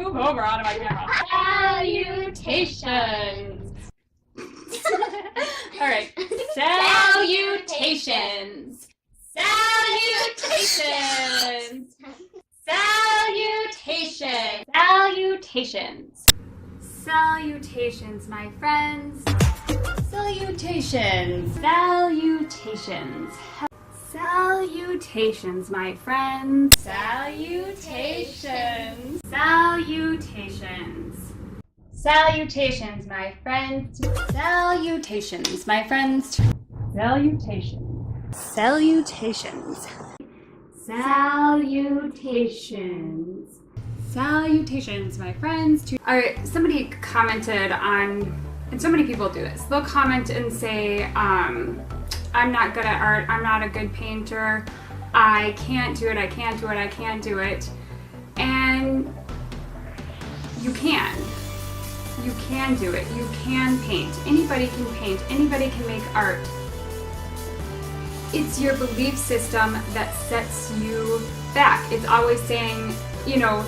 move over onto my camera. Salutations. All right. Salutations. Salutations. Salutations. Salutations. Salutations, my friends. Salutations. Salutations. Salutations, my friends. Salutations. Salutations. Salutations, my friends. Salutations, my friends. Salutations. Salutations. Salutations. Salutations, my friends. Alright, somebody commented on, and so many people do this, they'll comment and say, I'm not good at art, I'm not a good painter, I can't do it, I can't do it, I can't do it. And you can. You can do it. You can paint. Anybody can paint. Anybody can make art. It's your belief system that sets you back. It's always saying, you know,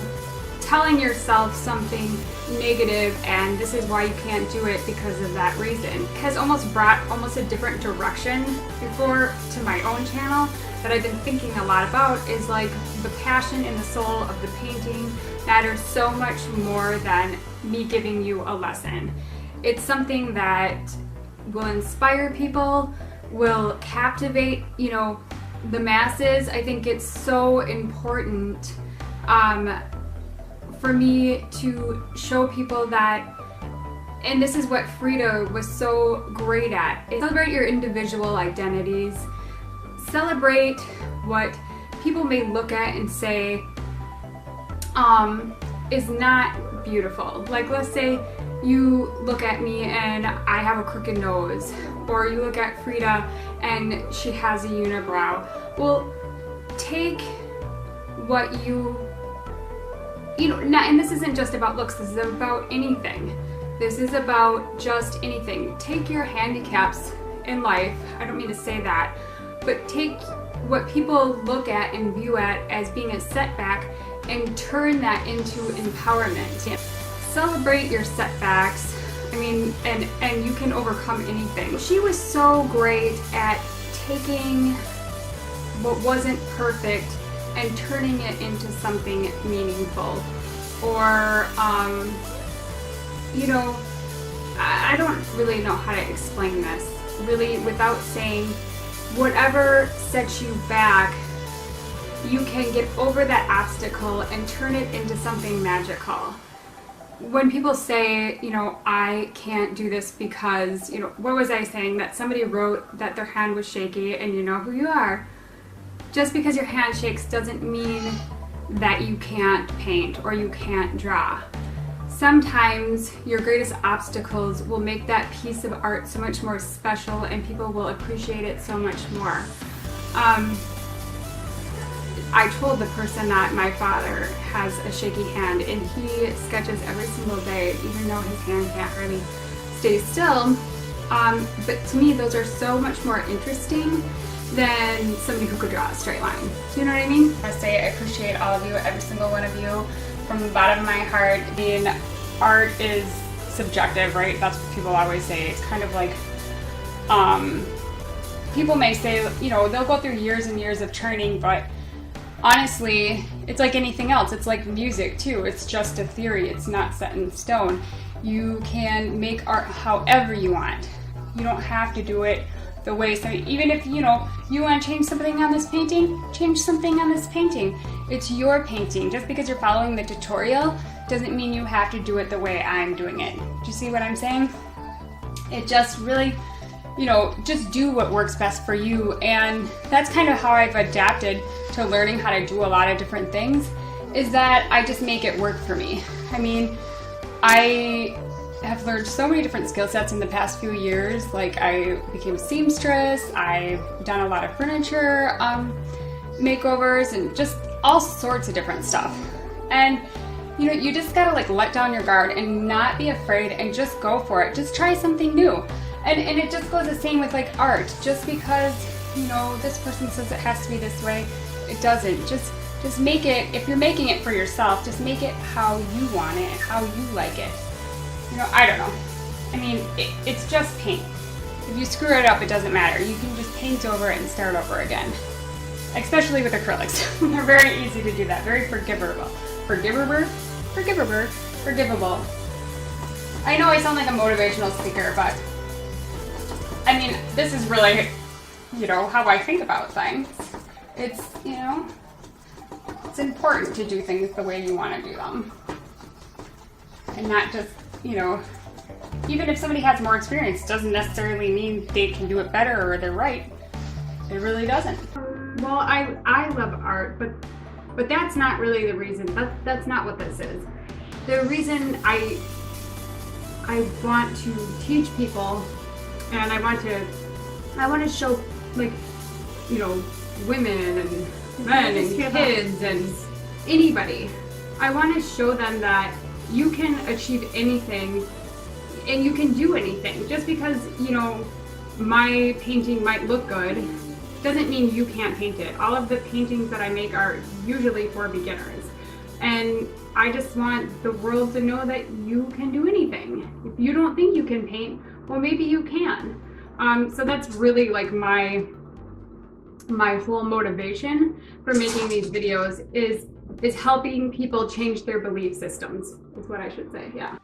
telling yourself something negative and this is why you can't do it because of that reason. It has almost brought a different direction before to my own channel that I've been thinking a lot about, is like the passion and the soul of the painting matters so much more than me giving you a lesson. It's something that will inspire people, will captivate, you know, the masses. I think it's so important for me to show people that, and this is what Frida was so great at, is celebrate your individual identities. Celebrate what people may look at and say is not beautiful. Like, let's say you look at me and I have a crooked nose, or you look at Frida and she has a unibrow. Well, take what you know, and this isn't just about looks, this is about anything. This is about just anything. Take your handicaps in life, I don't mean to say that, but take what people look at and view at as being a setback and turn that into empowerment. Yeah. Celebrate your setbacks. I mean, and you can overcome anything. She was so great at taking what wasn't perfect and turning it into something meaningful. Or, you know, I don't really know how to explain this, really, without saying whatever sets you back, you can get over that obstacle and turn it into something magical. When people say, you know, I can't do this because, you know, what was I saying? That somebody wrote that their hand was shaky, and you know who you are. Just because your hand shakes doesn't mean that you can't paint or you can't draw. Sometimes your greatest obstacles will make that piece of art so much more special and people will appreciate it so much more. I told the person that my father has a shaky hand and he sketches every single day, even though his hand can't really stay still. But to me, those are so much more interesting than somebody who could draw a straight line. Do you know what I mean? I say I appreciate all of you, every single one of you, from the bottom of my heart. I mean, art is subjective, right? That's what people always say. It's kind of like, people may say, you know, they'll go through years and years of training, but honestly, it's like anything else. It's like music too. It's just a theory. It's not set in stone. You can make art however you want. You don't have to do it the way, so even if, you know, you want to change something on this painting, change something on this painting. It's your painting. Just because you're following the tutorial doesn't mean you have to do it the way I'm doing it. Do you see what I'm saying? It just really, you know, just do what works best for you. And that's kind of how I've adapted to learning how to do a lot of different things, is that I just make it work for me. I mean, I have learned so many different skill sets in the past few years. Like, I became a seamstress, I've done a lot of furniture makeovers and just all sorts of different stuff. And you know, you just gotta like let down your guard and not be afraid and just go for it. Just try something new. And it just goes the same with like art. Just because, you know, this person says it has to be this way, it doesn't. Just Just make it, if you're making it for yourself, just make it how you want it, how you like it. You know, I don't know. I mean, it's just paint. If you screw it up, it doesn't matter. You can just paint over it and start over again. Especially with acrylics. They're very easy to do that. Very forgivable. Forgivable? I know I sound like a motivational speaker, but I mean, this is really, you know, how I think about things. It's, you know, it's important to do things the way you want to do them. And not just, you know, even if somebody has more experience, doesn't necessarily mean they can do it better or they're right. It really doesn't. Well, I love art, but that's not really the reason. That's not what this is. The reason I want to teach people, and I want to show, like, you know, women and men and kids and anybody. I want to show them that you can achieve anything and you can do anything. Just because, you know, my painting might look good doesn't mean you can't paint it. All of the paintings that I make are usually for beginners. And I just want the world to know that you can do anything. If you don't think you can paint, well, maybe you can. So that's really like my whole motivation for making these videos is helping people change their belief systems, is what I should say, yeah.